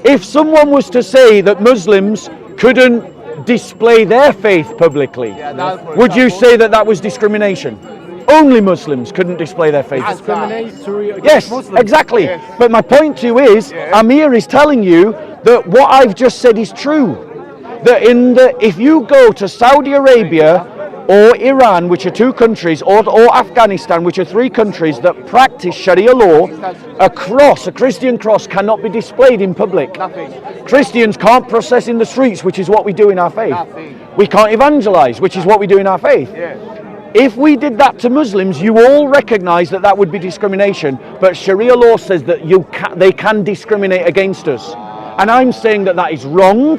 if someone was to say that Muslims couldn't display their faith publicly, would you say that was discrimination? Only Muslims couldn't display their faith. Discriminatory against Yes, Muslims. exactly. But my point to you is, Amir is telling you that what I've just said is true. That if you go to Saudi Arabia or Iran, which are two countries, or Afghanistan, which are three countries that practice Sharia law, a Christian cross cannot be displayed in public. Christians can't process in the streets, which is what we do in our faith. We can't evangelize, which is what we do in our faith. If we did that to Muslims, you all recognize that would be discrimination, but Sharia law says that they can discriminate against us. And I'm saying that is wrong,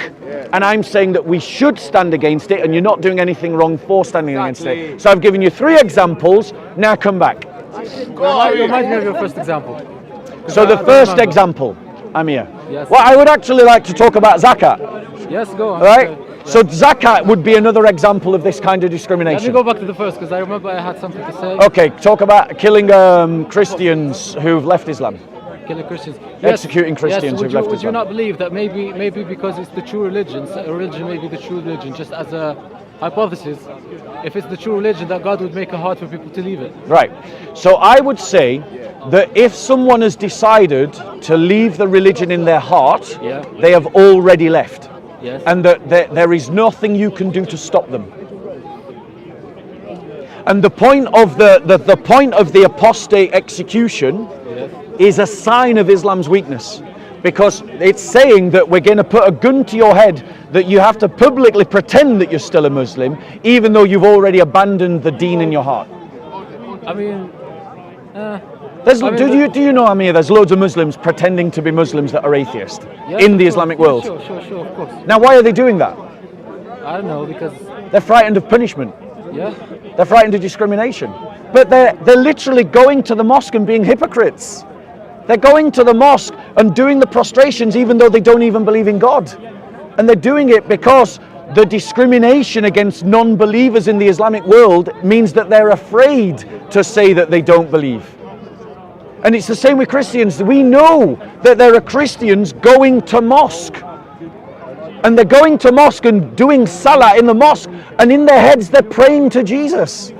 and I'm saying that we should stand against it, and you're not doing anything wrong for standing against it. So I've given you three examples, now come back. Remind me of your first example. So the first example, Amir. Yes. Well, I would actually like to talk about Zakat, Yes, go on. right? Okay. So Zakat would be another example of this kind of Let me discrimination. go back to the first, because I remember I had something to say. Okay, talk about killing Christians who've left Islam. Killing Christians. Executing Christians who've left Would you Islam. not believe that maybe because it's the true religion, so a religion may be the true religion, just as a hypothesis, if it's the true religion, that God would make it hard for people to leave it? Right. So I would say that if someone has decided to leave the religion in their heart, Yeah. they have already left. Yes. And that there is nothing you can do to stop them. And the point of the apostate execution is a sign of Islam's weakness, because it's saying that we're going to put a gun to your head, that you have to publicly pretend that you're still a Muslim, even though you've already abandoned the deen in your heart. I mean, Do you know, Amir, there's loads of Muslims pretending to be Muslims that are atheist yes, in of the course. Islamic Yeah, world. Sure, of course. Now, why are they doing that? I don't know, because, They're frightened of punishment. yeah. They're frightened of discrimination. But they're literally going to the mosque and being hypocrites. They're going to the mosque and doing the prostrations even though they don't even believe in God. And they're doing it because the discrimination against non-believers in the Islamic world means that they're afraid to say that they don't believe. And it's the same with Christians. We know that there are Christians going to mosque. And they're going to mosque and doing salah in the mosque, and in their heads they're praying to Jesus.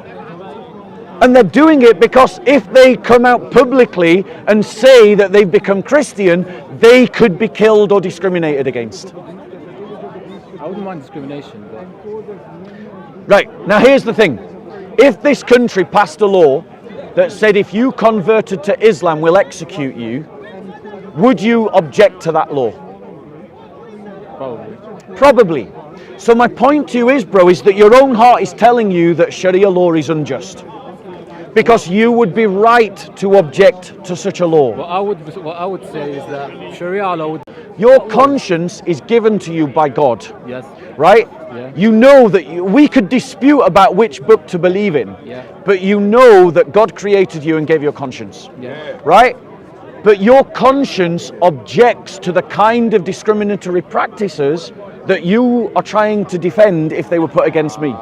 And they're doing it because if they come out publicly and say that they've become Christian, they could be killed or discriminated against. I wouldn't mind discrimination, but Right, now here's the thing. If this country passed a law that said if you converted to Islam, we'll execute you, would you object to that law? probably. Probably. So my point to you is, bro, is that your own heart is telling you that Sharia law is unjust. Because you would be right to object to such a law. What I would say is that Sharia law would... Your conscience is given to you by God. Yes. Right? Yeah. You know that we could dispute about which book to believe in. Yeah. But you know that God created you and gave you a conscience. Yeah. Right? But your conscience objects to the kind of discriminatory practices that you are trying to defend if they were put against me.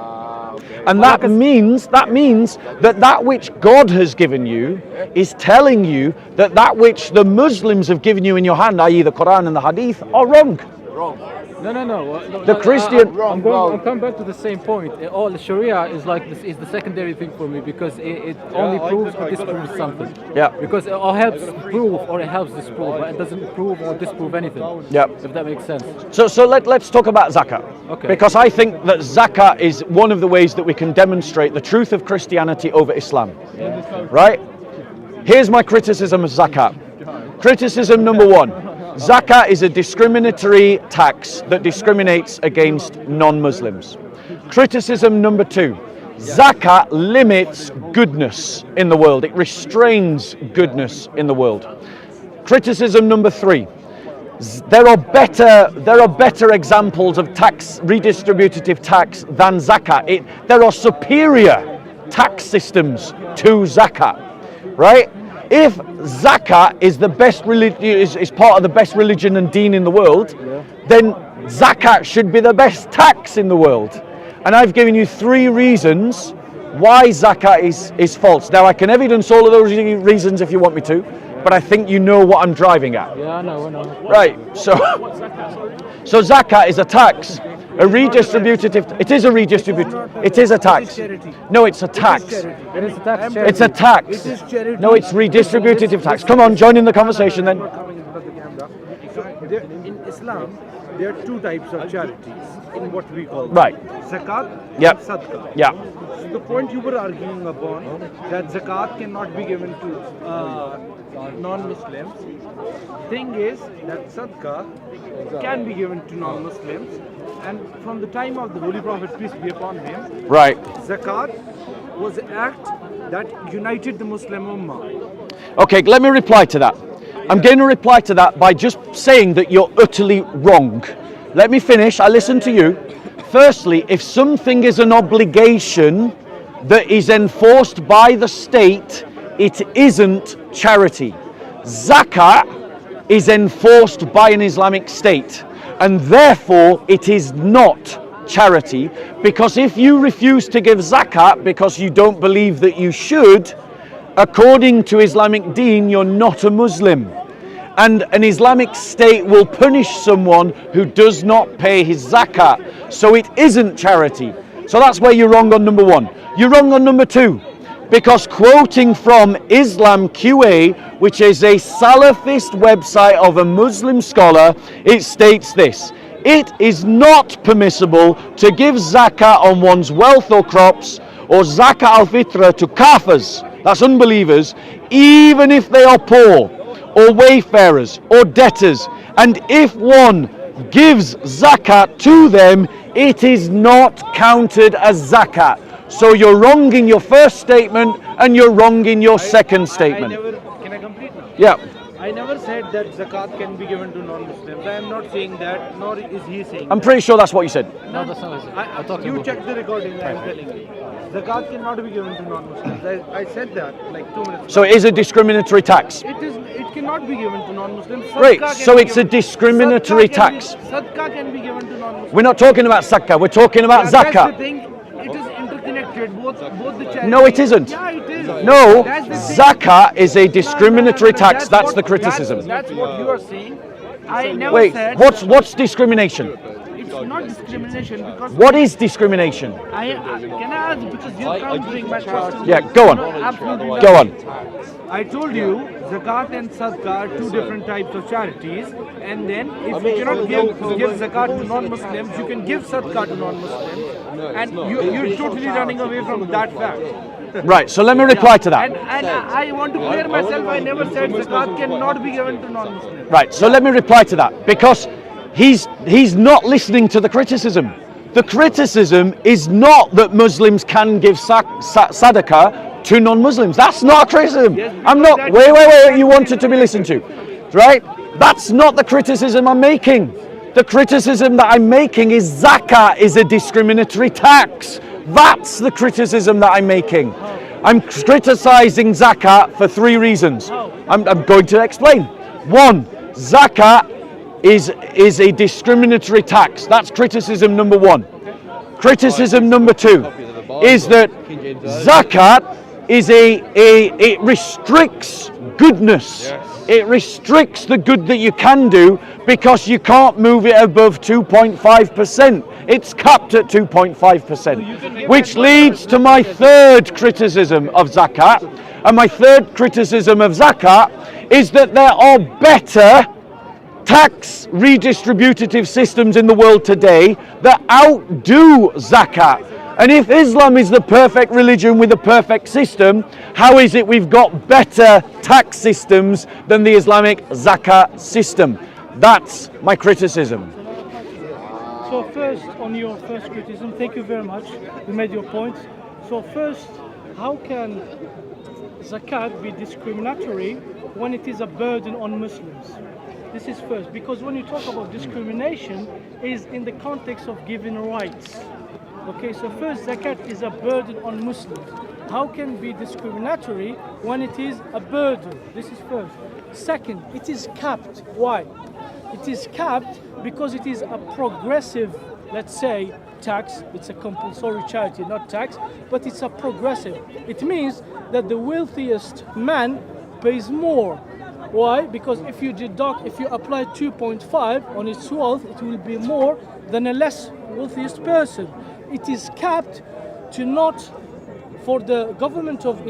And that means that which God has given you is telling you that which the Muslims have given you in your hand, i.e. the Quran and the Hadith, are wrong. No. The Christian... I'm coming back to the same point. All the Sharia is like this is the secondary thing for me because it only proves or disproves something. Yeah. Because it helps prove or it helps disprove, but it doesn't prove or disprove anything. Yeah. If that makes sense. So let's talk about Zakat. Okay. Because I think that Zakat is one of the ways that we can demonstrate the truth of Christianity over Islam. Right? Here's my criticism of Zakat. Criticism number one. Zakat is a discriminatory tax that discriminates against non-Muslims. Criticism number two. Zakat limits goodness in the world. It restrains goodness in the world. Criticism number three. There are better examples of tax, redistributive tax than Zakat. There are superior tax systems to Zakat, right? If Zakat is the best is part of the best religion and deen in the world, then Zakat should be the best tax in the world. And I've given you 3 reasons why Zakat is false. Now I can evidence all of those reasons if you want me to, but I think you know what I'm driving at. Yeah, I know. Right, so Zakat is a tax. A redistributive, it is a redistributive, it is a tax. No, it's a tax. It is a tax. It's a tax. No, it's redistributive tax. Come on, join in the conversation then. In Islam, there are 2 types of charities in what we call Right. Zakat Yep. and Sadaqah. Yeah. So the point you were arguing upon that Zakat cannot be given to non-Muslims. Thing is that Sadaqah can be given to non-Muslims, and from the time of the Holy Prophet, peace be upon him, Right. Zakat was an act that united the Muslim Ummah. Okay, let me reply to that. I'm going to reply to that by just saying that you're utterly wrong. Let me finish. I listen to you. Firstly, if something is an obligation that is enforced by the state, it isn't charity. Zakat is enforced by an Islamic state, and therefore it is not charity, because if you refuse to give zakat because you don't believe that you should, according to Islamic deen, you're not a Muslim. And an Islamic state will punish someone who does not pay his zakat. So it isn't charity. So that's where you're wrong on number 1. You're wrong on number 2. Because quoting from Islam QA, which is a Salafist website of a Muslim scholar, it states this: it is not permissible to give zakat on one's wealth or crops, or zakat al-fitra to kafirs, that's unbelievers, even if they are poor, or wayfarers, or debtors. And if one gives zakat to them, it is not counted as zakat. So you're wrong in your first statement and you're wrong in your second statement. Can I complete now? Yeah. I never said that zakat can be given to non-Muslims. I am not saying that, nor is he saying I'm that. pretty sure that's what you said. No, that's not what I said. You check the recording, I am telling you. Zakat cannot be given to non-Muslims. I said that like 2 minutes ago. So it is a discriminatory tax. It cannot be given to non-Muslims. Right, so it's a discriminatory tax. Sadaqah can be given to non-Muslims. We're not talking about zakah, we're talking about That's the zakat. thing. It is interconnected, both the charities. No, it isn't. Yeah, it is. No, That's the thing. Zakat is a discriminatory No, tax. That's the what- criticism. That's what you are saying. I never Wait, said what's discrimination? it's not discrimination because What is discrimination? can I ask because you're countering my question? Yeah, go on. No, absolutely not. Go on. I told you Zakat and Sadaqah are two different types of charities, and then if you cannot give Zakat to non-Muslims, you can give Sadaqah to non-Muslims, and you're totally running away from that fact. Right, so let me reply to that. And I want to clear myself. I never said Zakat cannot be given to non-Muslims. Right, so let me reply to that because he's not listening to the criticism. The criticism is not that Muslims can give sadaqah to non-Muslims. That's not a criticism. I'm not. Wait. You wanted to be listened to, right? That's not the criticism I'm making. The criticism that I'm making is zakat is a discriminatory tax. That's the criticism that I'm making. I'm criticizing zakat for three reasons. I'm going to explain. One, zakat is a discriminatory tax. That's criticism number one. Criticism number two is that zakat is it restricts goodness. It restricts the good that you can do because you can't move it above 2.5%. It's capped at 2.5%, which leads to my third criticism of zakat. And my third criticism of zakat is that there are better tax redistributive systems in the world today that outdo zakat. And if Islam is the perfect religion with a perfect system, how is it we've got better tax systems than the Islamic zakat system? That's my criticism. So first, on your first criticism, thank you very much. You made your point. So first, how can zakat be discriminatory when it is a burden on Muslims? This is first, because when you talk about discrimination, is in the context of giving rights. Okay, so first, zakat is a burden on Muslims. How can it be discriminatory when it is a burden? This is first. Second, it is capped. Why? It is capped because it is a progressive, let's say, tax. It's a compulsory charity, not tax, but it's a progressive. It means that the wealthiest man pays more. Why? Because if you apply 2.5 on its wealth, it will be more than a less wealthiest person. It is capped to not, for the government of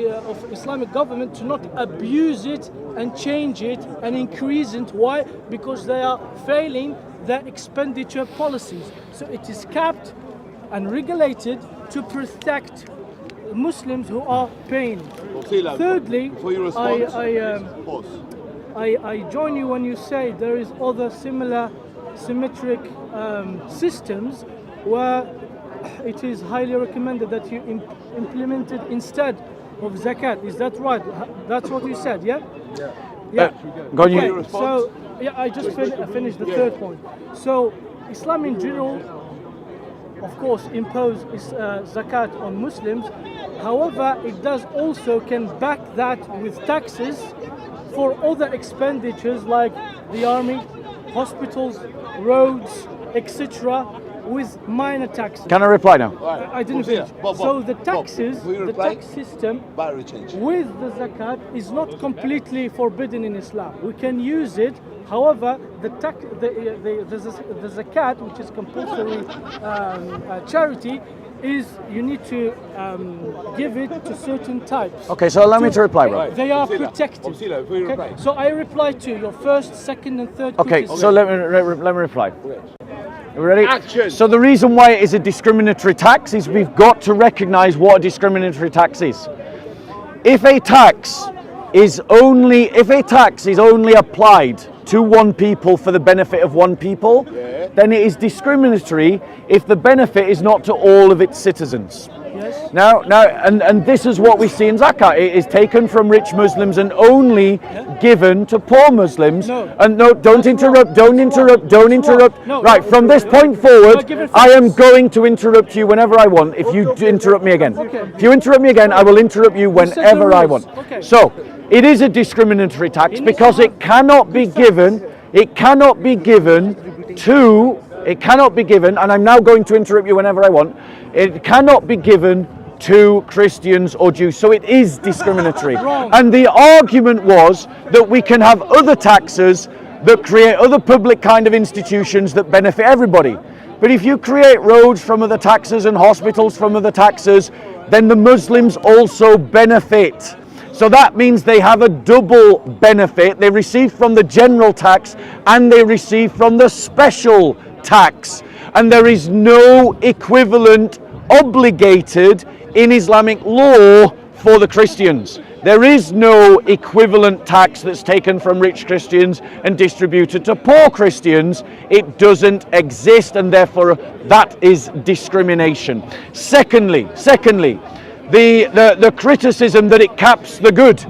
Islamic government to not abuse it and change it and increase it. Why? Because they are failing their expenditure policies. So it is capped and regulated to protect Muslims who are paying. Thirdly, I join you when you say there is other symmetric systems where it is highly recommended that you implement it instead of zakat. Is that right? That's what you said, yeah? Yeah. Go on, Okay, you. so yeah, I just finished the third point. So Islam in general, of course, impose zakat on Muslims. However, it does also can back that with taxes for other expenditures like the army, hospitals, roads, etc., with minor taxes. Can I reply now? I didn't finish. So the taxes, the tax system with the zakat is not completely forbidden in Islam. We can use it. However, the zakat, which is compulsory charity, is you need to give it to certain types. Okay, so allow me to reply, bro. They are protected. Okay? So I reply to your first, second, and third. Okay, criticism. so let me reply. You ready? Action. So the reason why it is a discriminatory tax is we've got to recognize what a discriminatory tax is. If a tax is only applied to one people for the benefit of one people, then it is discriminatory if the benefit is not to all of its citizens. Yes. Now, and this is what we see in zakat. It is taken from rich Muslims and only given to poor Muslims. No. And no, don't interrupt. Don't interrupt. Don't interrupt. No. Right, from this point forward, I am going to interrupt you whenever I want. If you interrupt me again, if you interrupt me again, I will interrupt you whenever I want. Okay. So, it is a discriminatory tax because it cannot be given. It cannot be given to. It cannot be given, and I'm now going to interrupt you whenever I want. It cannot be given to Christians or Jews. So it is discriminatory. And the argument was that we can have other taxes that create other public kind of institutions that benefit everybody. But if you create roads from other taxes and hospitals from other taxes, then the Muslims also benefit. So that means they have a double benefit. They receive from the general tax and they receive from the special tax. And there is no equivalent obligated in Islamic law for the Christians. There is no equivalent tax that's taken from rich Christians and distributed to poor Christians. It doesn't exist, and therefore that is discrimination. Secondly, the criticism that it caps the good.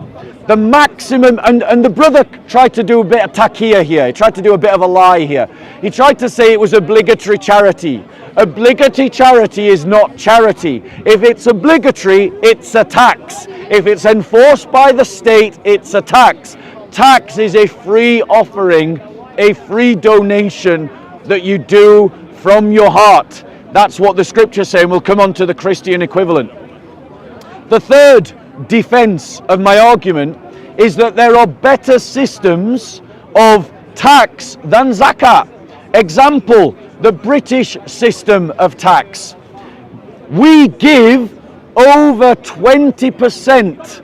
The maximum, and the brother tried to do a bit of taqiyya here. He tried to do a bit of a lie here. He tried to say it was obligatory charity. Obligatory charity is not charity. If it's obligatory, it's a tax. If it's enforced by the state, it's a tax. Tax is a free offering, a free donation that you do from your heart. That's what the scripture's saying. We'll come on to the Christian equivalent. The third defense of my argument is that there are better systems of tax than zakat. Example, the British system of tax. We give over 20%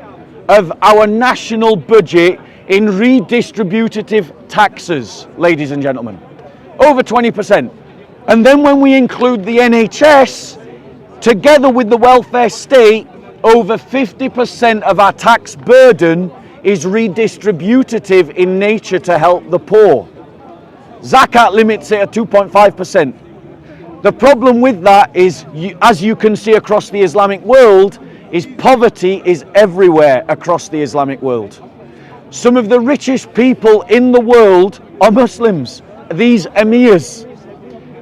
of our national budget in redistributive taxes, ladies and gentlemen. Over 20%. And then when we include the NHS, together with the welfare state, over 50% of our tax burden is redistributive in nature to help the poor. Zakat limits it at 2.5%. The problem with that is, as you can see across the Islamic world, is poverty is everywhere across the Islamic world. Some of the richest people in the world are Muslims, these emirs.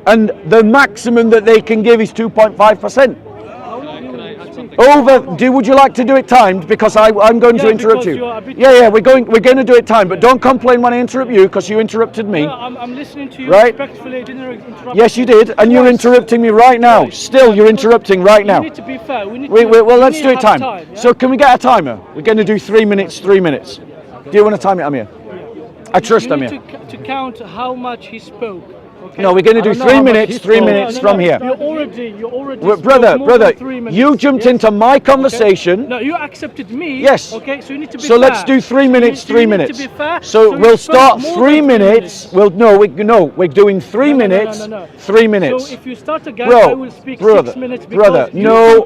And the maximum that they can give is 2.5%. Would you like to do it timed? Because I'm going to interrupt you. We're going to do it timed, but don't complain when I interrupt you, because you interrupted me. No, I'm listening to you right? respectfully. I didn't interrupt. Yes, you did, and you're interrupting me right now. Right. Still, you're interrupting right now. We need to be fair. Let's do it timed. Time, yeah? So can we get a timer? We're going to do 3 minutes, 3 minutes. Do you want to time it, Amir? I trust Amir. You need to count how much he spoke. Okay? No, we're going to do 3 minutes, 3 minutes from here. You're already Brother, you jumped into my conversation. Okay. No, you accepted me. Yes. Okay, so you need to be fair. So let's do 3 minutes, 3 minutes. To be fair. So we'll start 3 minutes. We're doing 3 minutes. 3 minutes. So if you start again, I will speak 6 minutes. Brother, no.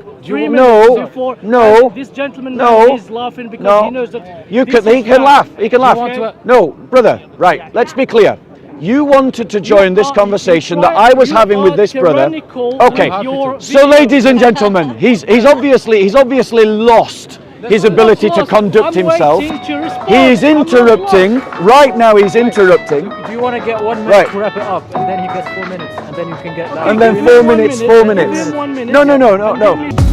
This gentleman is laughing because he knows that. He can laugh. He can laugh. No, brother. Right. Let's be clear. You wanted to join this conversation that I was having with this brother. Okay, so ladies and gentlemen, he's obviously lost his ability to conduct himself. He is interrupting. Right now he's interrupting. Do you want to get 1 minute to wrap it up, and then he gets 4 minutes, and then you can get that? And then 4 minutes, 4 minutes. No.